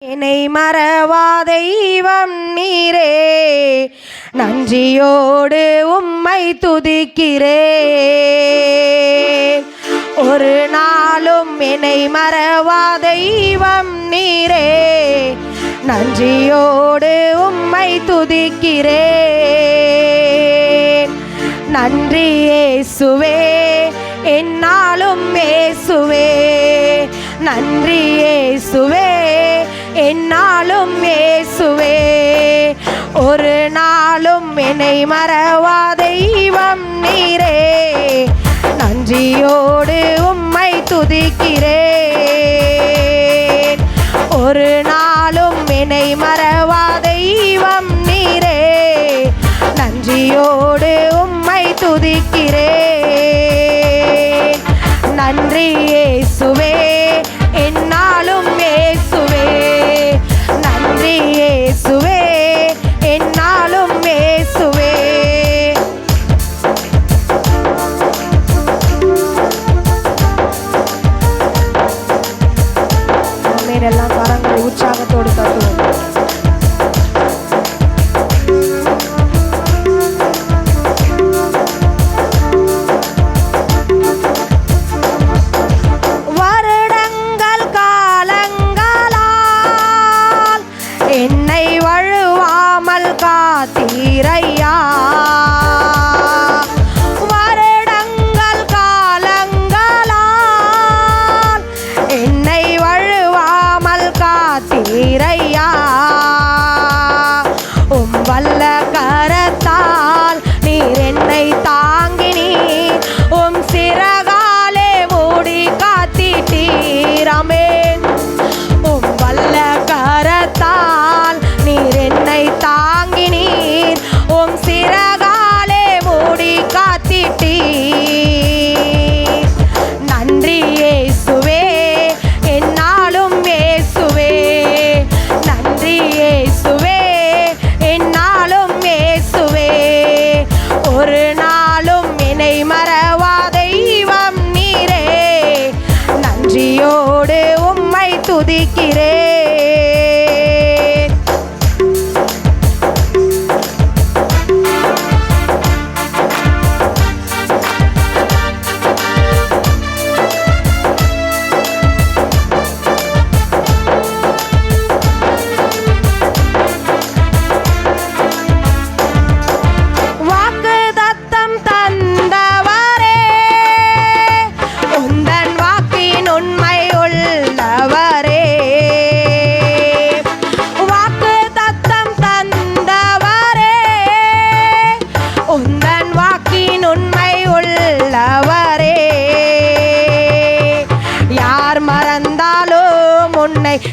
என்னை மறவா தெய்வம் நீரே, நன்றியோடு உம்மை துதிக்கிறேன். ஒரு நாளும் என்னை மறவா தெய்வம் நீரே, நன்றியோடு உம்மை துதிக்கிறேன். நன்றி இயேசுவே, என்னாலும் இயேசுவே. நன்றி இயேசுவே, என்னாலும் இயேசுவே. ஒரு நாளும் என்னை மறவா தெய்வம் நீரே, நன்றியோடு உம்மை துதிக்கிறேன். ஒரு நாளும் என்னை மறவா தெய்வம் நீரே, நன்றியோடு உம்மை துதிக்கிறேன். நன்றி இயேசுவே, என்னாலும் இயேசுவே. நன்றி இயேசுவே, என்னாலும் இயேசுவே. எல்லாம் கரங்களை உற்சாகத்தோடு தட்டுவோம். என்னை வழுவாமல் காத்தீரையா. வருடங்கள் காலங்களால் என்னை வழுவாமல் காத்தீரையா. உம் வல்ல கரத்தால் நீர் என்னை தாங்கினீர், உம் சிறகாலே மூடி காத்திட்டீர். ஆமென். உம் வல்ல கரத்தால் நீர் என்னை தாங்கினீர், உம் சிறகாலே மூடி காத்திட்டீர். நன்றி இயேசுவே, என்னாலும் இயேசுவே. நன்றி இயேசுவே, என்னாலும் இயேசுவே. ஒரு நாளும் என்னை மறவா தெய்வம் நீரே, நன்றியோடு உம்மை துதிக்கிறேன்.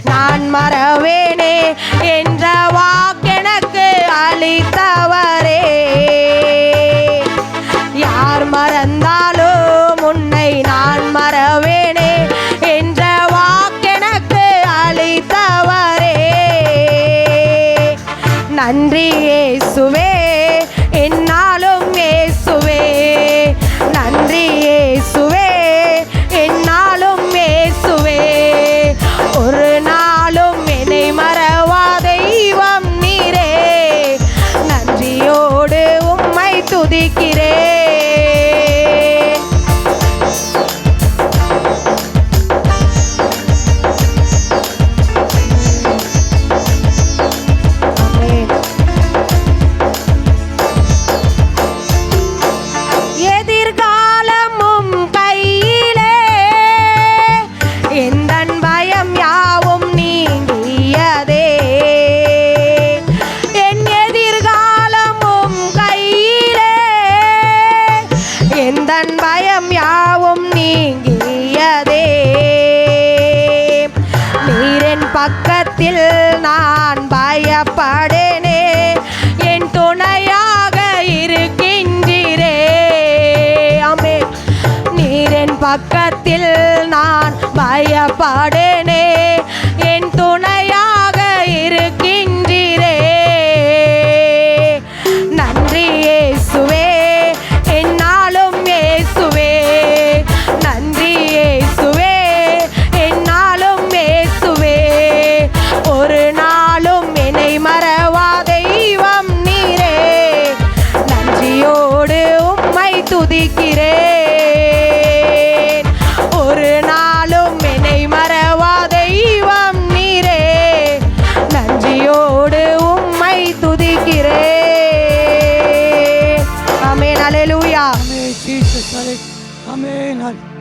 நான் மறவேனே என்ற வாக்கெனக்கு அளித்தவரே. யார் மறந்தாலும் உன்னை நான் மறவேனே என்ற வாக்கெனக்கு அளித்தவரே. நன்றி இயேசுவே, என்னாலும் இயேசுவே. நன்றி இயேசுவே, என்னாலும் இயேசுவே. ஒரு நாளும் என்னை மறவா தெய்வம் நீரே, நன்றியோடு உம்மை துதிக்கிறேன். எதிர்காலமும் கையிலே, எந்தன் பயம் யாவும் நீங்கியதே. என் எதிர்காலமும் கையிலே, எந்தன் பயம் யாவும் நீங்கியதே. நீரின் பக்கத்தில் நான் பயப்படேனே, என் துணையாக இருக்கின்றீரே. ஆமென். நீரின் பக்கத்தில் நான் பயப்படேனே, என் துணையாக இருக்கின்றீரே. நன்றி இயேசுவே, என்னாலும் இயேசுவே. நன்றி இயேசுவே, என்னாலும் இயேசுவே. துதிக்கிறேன். ஒரு நாளும் என்னை மறவா தெய்வம் நீரே, நன்றியோடு உம்மை துதிக்கிறேன். ஆமென். அல்லேலூயா. Amen. Jesus. Amen.